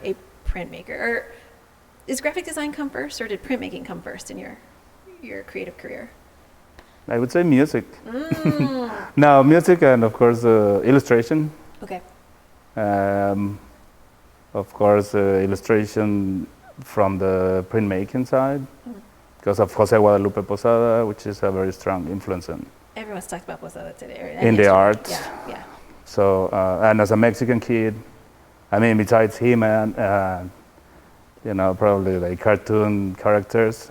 a printmaker? Or is graphic design come first, or did printmaking come first in your creative career? I would say music. No, music and of course illustration. Okay. Of course, illustration from the printmaking side, because of Jose Guadalupe Posada, which is a very strong influence Everyone's talked about Posada today. in the art. Yeah. So, and as a Mexican kid, I mean, besides him and probably like cartoon characters,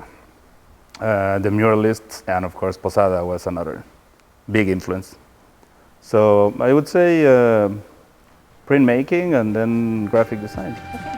the muralists, and of course Posada was another big influence. So I would say printmaking and then graphic design. Okay.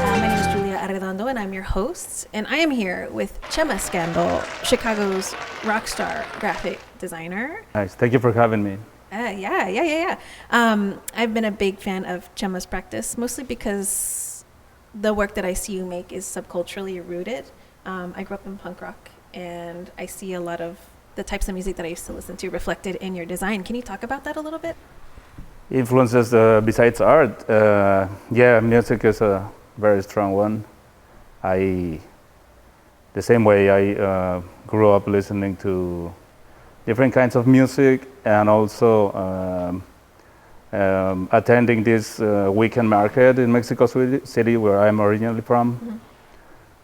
My name is Julia Arredondo, and I'm your host. And I am here with CHema Skandal, Chicago's rock star graphic designer. Nice. Thank you for having me. Yeah. I've been a big fan of CHema's practice, mostly because the work that I see you make is subculturally rooted. I grew up in punk rock, and I see a lot of the types of music that I used to listen to reflected in your design. Can you talk about that a little bit? Influences besides art, music is a very strong one. The same way I grew up listening to different kinds of music, and also attending this weekend market in Mexico City, where I'm originally from,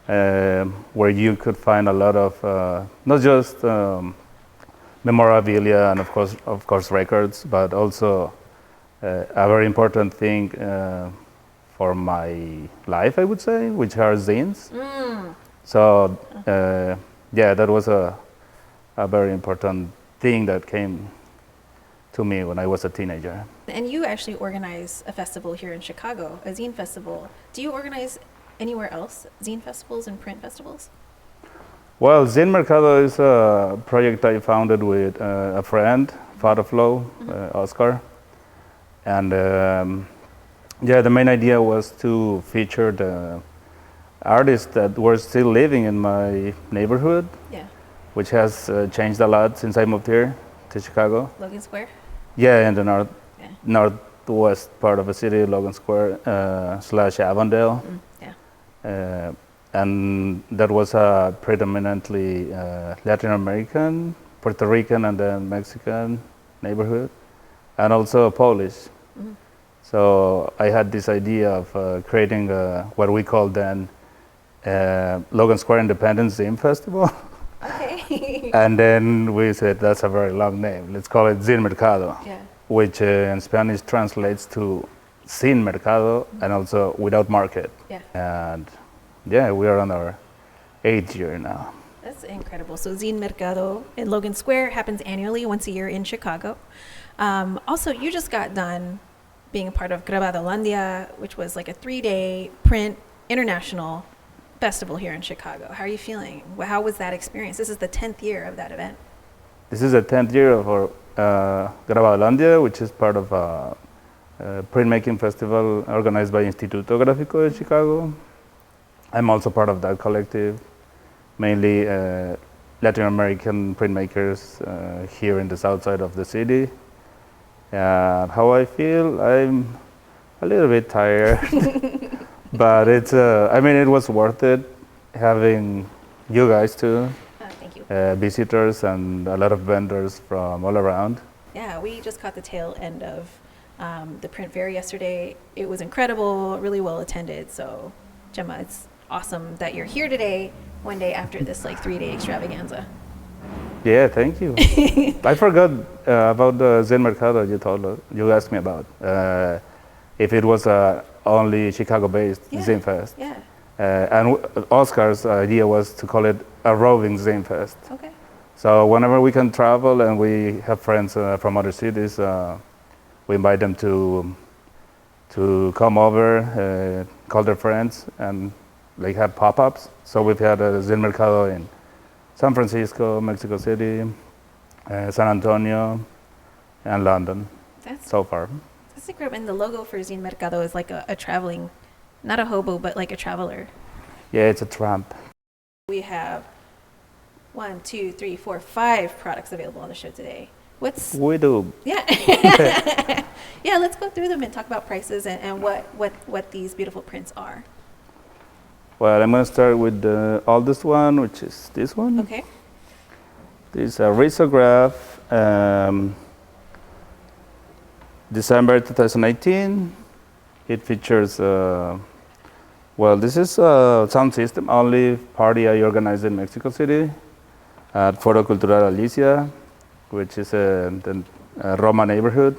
where you could find a lot of not just memorabilia and of course records, but also a very important thing for my life, I would say, which are zines. So that was a very important thing that came to me when I was a teenager. And you actually organize a festival here in Chicago, a zine festival. Do you organize anywhere else zine festivals and print festivals? Well, Zine Mercado is a project I founded with a friend, Father Flow, Oscar. And the main idea was to feature the artists that were still living in my neighborhood, which has changed a lot since I moved here to Chicago. Logan Square? Yeah, in the northwest part of the city, Logan Square / Avondale. And that was a predominantly Latin American, Puerto Rican, and then Mexican neighborhood, and also Polish. So I had this idea of creating what we call then Logan Square Independence Zine Festival. Okay. And then we said, that's a very long name. Let's call it Zine Mercado, which in Spanish translates to Sin Mercado, and also without market. And we are on our 8th year now. That's incredible. So Zine Mercado in Logan Square happens annually, once a year in Chicago. Also, you just got done being a part of Grabadolandia, which was like a 3-day print international festival here in Chicago. How are you feeling? How was that experience? This is the 10th year of that event. This is the 10th year of our Grabadolandia, which is part of a printmaking festival organized by Instituto Gráfico de Chicago. I'm also part of that collective, mainly Latin American printmakers here in the south side of the city. How I feel? I'm a little bit tired, but it was worth it having you guys too. Thank you. Visitors and a lot of vendors from all around. Yeah, we just caught the tail end of the print fair yesterday. It was incredible, really well attended. So, CHema, it's awesome that you're here today, one day after this 3-day extravaganza. Yeah, thank you. I forgot about the Zine Mercado you asked me about. If it was only Chicago-based Zine Fest. And Oscar's idea was to call it a roving Zine Fest. Okay. So whenever we can travel and we have friends from other cities, we invite them to come over, call their friends, and have pop-ups. So we've had a Zine Mercado in San Francisco, Mexico City, San Antonio, and London so far. That's incredible. And the logo for Zine Mercado is like a traveling, not a hobo, but like a traveler. Yeah, it's a tramp. We have 1, 2, 3, 4, 5 products available on the show today. What's We do. yeah yeah? Let's go through them and talk about prices and what these beautiful prints are. Well, I'm going to start with the oldest one, which is this one. Okay. This is a risograph, December 2018. It features, well, this is a sound system only party I organized in Mexico City at Foro Cultural Alicia, which is the Roma neighborhood.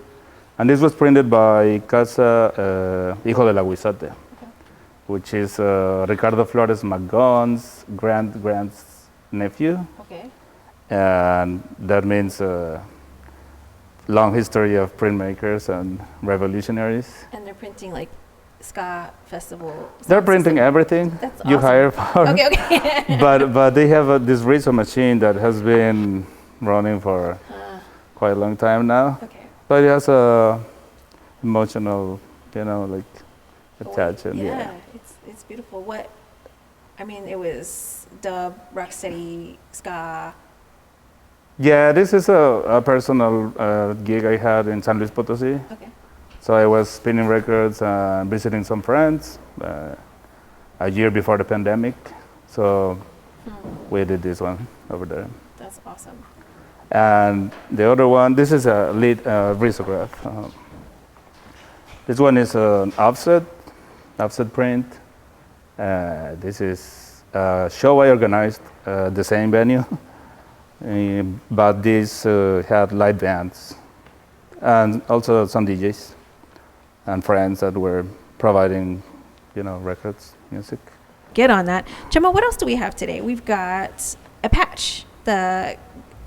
And this was printed by Casa Hijo del Aguizote, which is Ricardo Flores Magon's grand's nephew. Okay. And that means long history of printmakers and revolutionaries. And they're printing like ska festival. They're printing everything That's you awesome. hire for. Okay, okay. but they have this Rizzo machine that has been running for quite a long time now. Okay. But it has a emotional, like attachment. Yeah, it's beautiful. I mean, it was dub, rocksteady, ska. Yeah, this is a personal gig I had in San Luis Potosí. Okay. So I was spinning records and visiting some friends a year before the pandemic. So we did this one over there. That's awesome. And the other one, this is a lead risograph. This one is an offset print. This is a show I organized the same venue. But this had live bands and also some DJs and friends that were providing, records, music. Get on that. CHema, what else do we have today? We've got a patch, the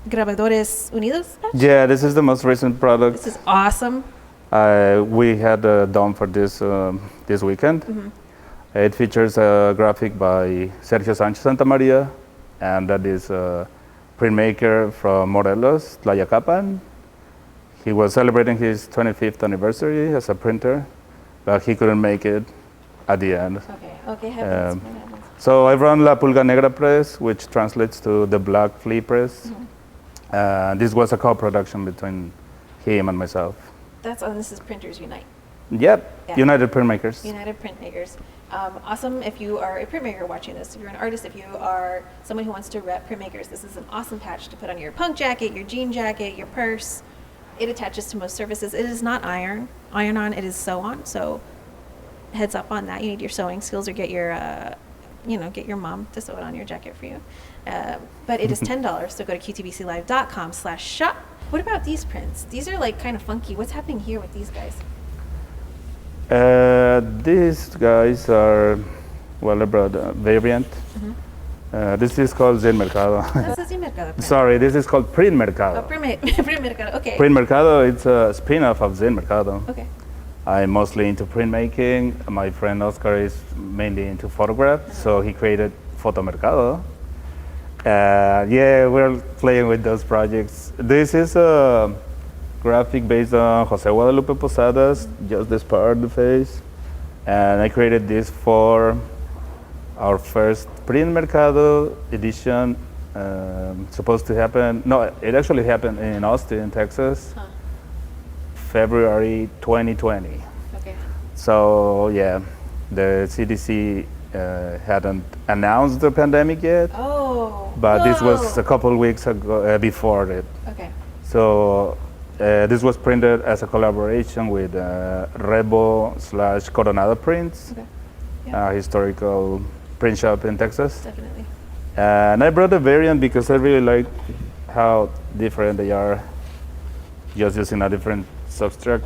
Grabadores Unidos patch. Yeah, this is the most recent product. This is awesome. We had done for this weekend. Mm-hmm. It features a graphic by Sergio Sanchez Santamaria, and that is a printmaker from Morelos, Tlayacapan. He was celebrating his 25th anniversary as a printer, but he couldn't make it at the end. Okay, happens. What happens? So I run La Pulga Negra Press, which translates to the Black Flea Press. Mm-hmm. This was a co-production between him and myself. This is Printers Unite. Yep, Yeah. United Printmakers. United Printmakers. Awesome if you are a printmaker watching this, if you're an artist, if you are someone who wants to rep printmakers, this is an awesome patch to put on your punk jacket, your jean jacket, your purse. It attaches to most surfaces. It is not iron on, it is sew on, so heads up on that. You need your sewing skills or get your mom to sew it on your jacket for you. But it is $10, so go to qtvclive.com/shop. What about these prints? These are like kind of funky. What's happening here with these guys? These guys are, I brought a variant. Mm-hmm. This is called Zen Mercado. That's a Zen Mercado print. Sorry, this is called Print Mercado. Oh, Print Mercado, okay. Print Mercado, it's a spin-off of Zen Mercado. Okay. I'm mostly into printmaking. My friend Oscar is mainly into photographs, so he created Photo Mercado. Yeah, we're playing with those projects. This is a graphic based on Jose Guadalupe Posadas, just this part of the face. And I created this for our first Print Mercado edition. Supposed to happen, it actually happened in Austin, Texas, February 2020. Okay. So yeah, the CDC hadn't announced the pandemic yet, but this was a couple weeks ago before it. Okay. So this was printed as a collaboration with Rebo/Coronado Prints, Okay. a historical print shop in Texas. Definitely. And I brought a variant because I really like how different they are, just using a different substrate.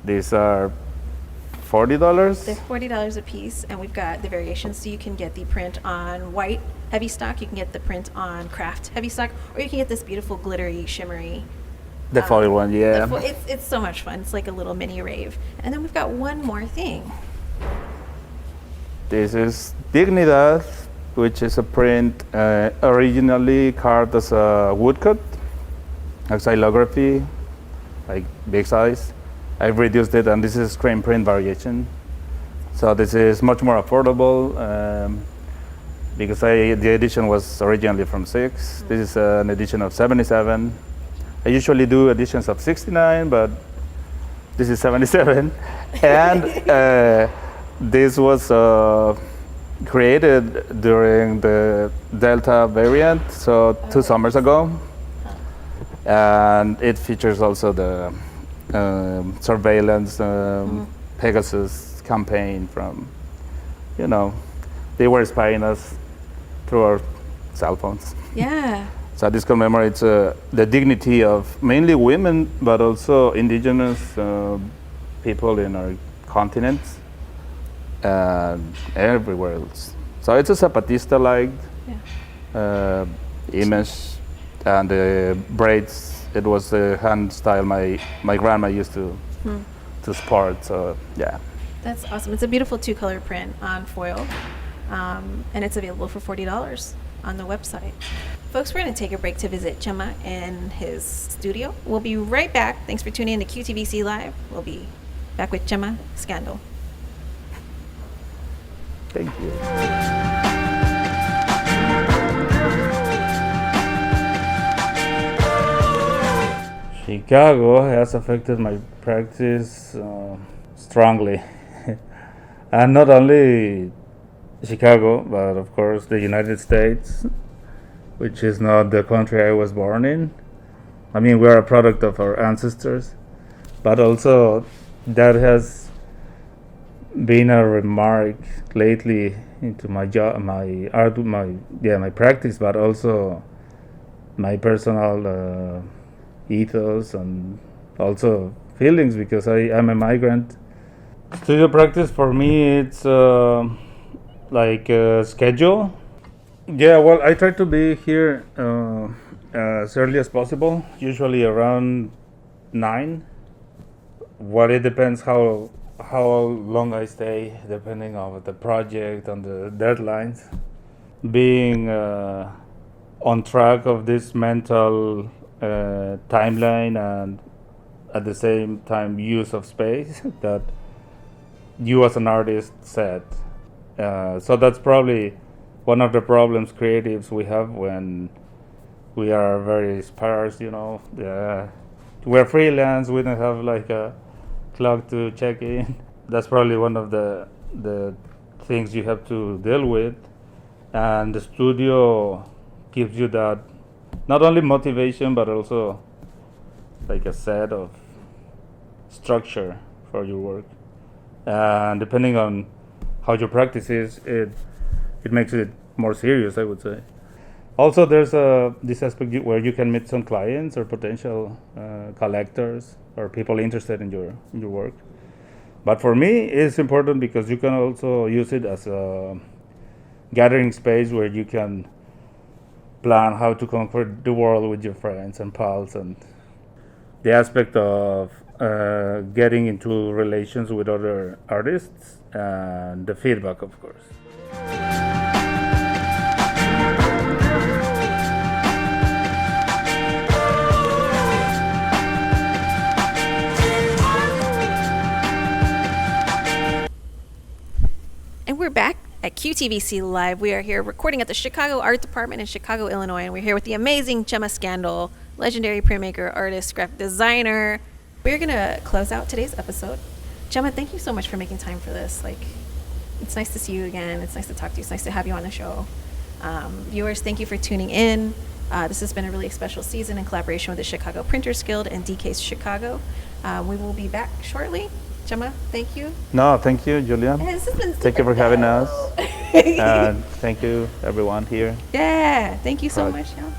These are $40. They're $40 a piece, and we've got the variations. So you can get the print on white heavy stock, you can get the print on craft heavy stock, or you can get this beautiful glittery, shimmery. The foil one, yeah. It's so much fun. It's like a little mini rave. And then we've got one more thing. This is Dignidad, which is a print originally carved as a woodcut, a xylography, like big size. I've reduced it, and this is screen print variation. So this is much more affordable. because the edition was originally from 6. This is an edition of 77. I usually do editions of 69, but this is 77. And this was created during the Delta variant, so 2 summers ago. And it features also the surveillance Pegasus campaign from, they were spying us through our cell phones. Yeah. So this commemorates the dignity of mainly women, but also indigenous people in our continent and everywhere else. So it's a Zapatista-like image, and the braids, it was the hand style my grandma used to sport. So yeah. That's awesome. It's a beautiful 2-color print on foil, and it's available for $40 on the website. Folks, we're going to take a break to visit CHema in his studio. We'll be right back. Thanks for tuning in to QTVC Live. We'll be back with CHema Skandal. Thank you. Chicago has affected my practice strongly. And not only Chicago, but of course the United States, which is not the country I was born in. I mean, we are a product of our ancestors, but also that has been a remark lately into my job, my art, my practice, but also my personal ethos and also feelings, because I'm a migrant. Studio practice for me, it's like a schedule. Yeah, well, I try to be here as early as possible, usually around 9. Well, it depends how long I stay, depending on the project, on the deadlines. Being on track of this mental timeline and at the same time use of space that you as an artist set. So that's probably one of the problems creatives we have when we are very sparse, we're freelance, we don't have like a clock to check in. That's probably one of the things you have to deal with. And the studio gives you that, not only motivation, but also like a set of structure for your work. And depending on how your practice is, it makes it more serious, I would say. Also, there's this aspect where you can meet some clients or potential collectors or people interested in your work. But for me, it's important because you can also use it as a gathering space where you can plan how to conquer the world with your friends and pals, and the aspect of getting into relations with other artists and the feedback, of course. And we're back at QTVC Live. We are here recording at the Chicago Art Department in Chicago, Illinois, and we're here with the amazing CHema Skandal, legendary printmaker, artist, graphic designer. We're going to close out today's episode. CHema, thank you so much for making time for this. It's nice to see you again. It's nice to talk to you. It's nice to have you on the show. Viewers, thank you for tuning in. This has been a really special season in collaboration with the Chicago Printers Guild and DK's Chicago. We will be back shortly. CHema, thank you. No, thank you, Julia. This has been Thank you for having us. And thank you, everyone here. Yeah, thank you so much. Yeah.